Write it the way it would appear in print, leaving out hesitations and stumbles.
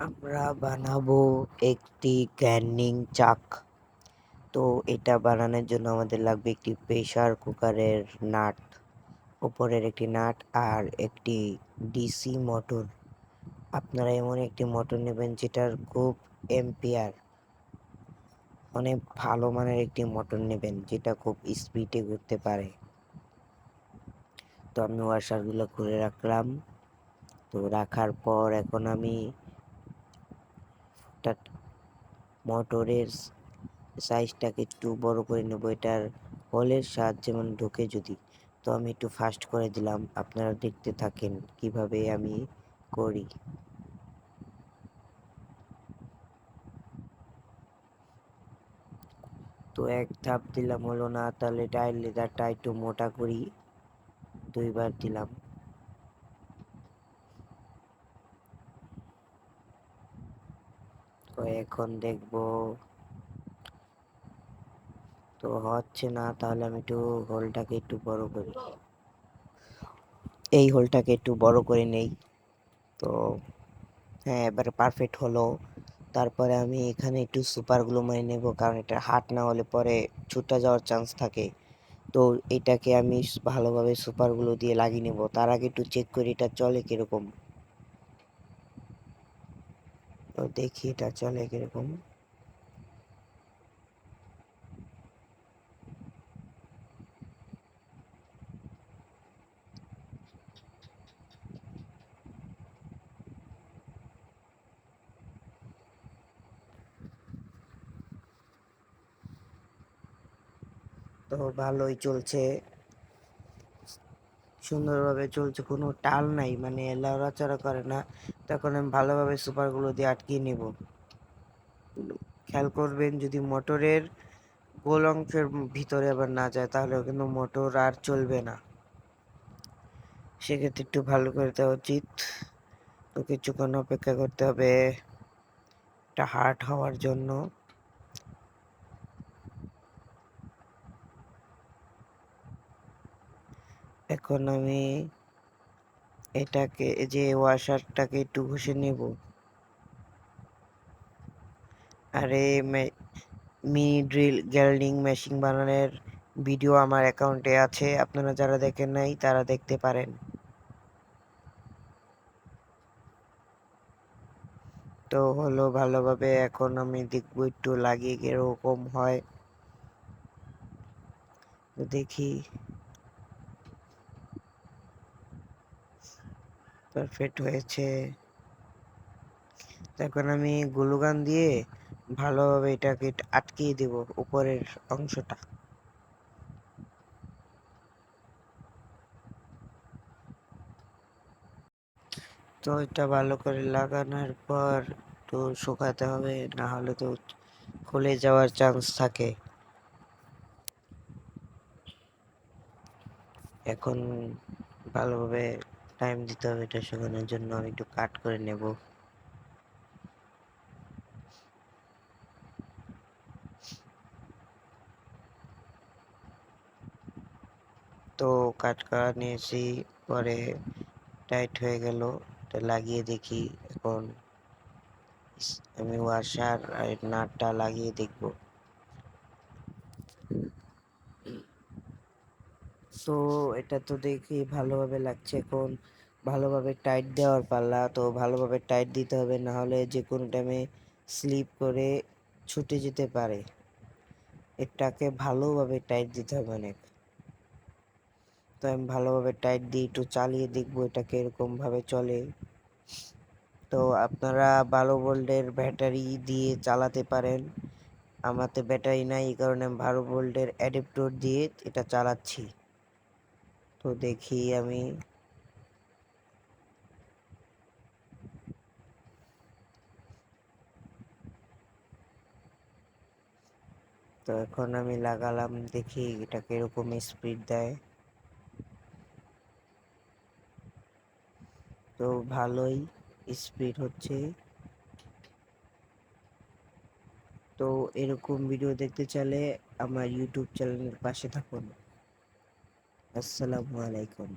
আমরা বানাবো একটি গ্রাইন্ডিং চাক। তো এটা বানানোর জন্য আমাদের লাগবে একটি প্রেসার কুকারের নাট, উপরের একটি নাট আর একটি ডিসি মোটর। আপনারা এমন একটি মোটর নেবেন যেটার খুব এম্পিয়ার, অনেক ভালো মানের একটি মোটর নেবেন যেটা খুব স্পিডে ঘুরতে পারে। তো আমি ওয়াশারগুলো খুলে রাখলাম। তো রাখার পর এখন আমি মোটরের সাইজটাকে একটু বড় করে নেব, এটার হোলের সাহায্যে মানে ঢোকে যদি। তো আমি একটু ফাস্ট করে দিলাম, আপনারা দেখতে থাকেন কিভাবে আমি করি। তো এক ধাপ দিলাম, হলো না, তাহলে টায়ার লেদারটা একটু মোটা করি, দুইবার দিলাম। তো এখন দেখবো তো হচ্ছে না, তাহলে আমি একটু হোলটাকে একটু বড় করি, এই হোলটাকে একটু বড় করে নেই। তো হ্যাঁ, এবারে পারফেক্ট হলো। তারপরে আমি এখানে একটু সুপার গ্লু মেরে নেব, কারণ এটা হাট না হলে পরে ছুটে যাওয়ার চান্স থাকে। তো এটাকে আমি ভালোভাবে সুপার গ্লু দিয়ে লাগিয়ে নেব। তার আগে একটু চেক করি এটা চলে কিরকম। তো দেখি এটা চলে কিরকম। তো ভালোই চলছে, সুন্দরভাবে চলছে, কোনো টাল নাই, মানে লড়াচড়া করে না। তখন আমি ভালোভাবে সুপার গ্লু দিয়ে আটকিয়ে নেব। খেয়াল করবেন যদি মোটরের গোল অংশের ভিতরে আবার না যায়, তাহলে কিন্তু মোটর আর চলবে না, সেক্ষেত্রে একটু ভালো করে দেওয়া উচিত। তো কিছুক্ষণ অপেক্ষা করতে হবে এটা হার্ড হওয়ার জন্য। এখন আমি এটাকে, যে ওয়াশারটাকে একটু ঘষে নেব। আর এই মিনি ড্রিল গ্যাল্ডিং মেশিন বানানোর ভিডিও আমার অ্যাকাউন্টে আছে, আপনারা যারা দেখেন নাই তারা দেখতে পারেন। তো হলো ভালোভাবে, এখন আমি দেখবো একটু লাগিয়ে কিরকম হয়। তো দেখি, পারফেক্ট হয়েছে। এখন আমি গ্লুগান দিয়ে ভালোভাবে এটাকে আটকিয়ে দেব উপরের অংশটা। তো এটা ভালো করে লাগানোর পর তো শুকাতে হবে, না হলে তো খুলে যাওয়ার চান্স থাকে। এখন ভালোভাবে টাইম দিতে হবে এটা শুকানোর জন্য, আমি একটু কাট করে নেব। তো কাট করা নিয়েছি, পরে টাইট হয়ে গেল, এটা লাগিয়ে দেখি। এখন আমি ওয়াশার আর নাটটা লাগিয়ে দেখব। তো এটা তো দেখি ভালোভাবে লাগছে, এখন ভালোভাবে টাইট দেওয়ার পাল্লা। তো ভালোভাবে টাইট দিতে হবে, না হলে যে কোনো টাইমে স্লিপ করে ছুটে যেতে পারে। এটাকে ভালোভাবে টাইট দিতে হবে অনেক। তো আমি ভালোভাবে টাইট দিয়ে একটু চালিয়ে দেখবো এটা কিরকম ভাবে চলে। তো আপনারা 12 ভোল্টের ব্যাটারি দিয়ে চালাতে পারেন, আমাতে ব্যাটারি নাই, এই কারণে আমি 12 ভোল্টের অ্যাডাপ্টর দিয়ে এটা চালাচ্ছি। তো দেখি আমি, তো এখন আমি লাগালাম, দেখি এটা কিরকম স্পিড দেয়। তো ভালোই স্পিড হচ্ছে। তো এরকম ভিডিও দেখতে চাইলে আমার ইউটিউব চ্যানেলের পাশে থাকুন। আসসালামু আলাইকুম।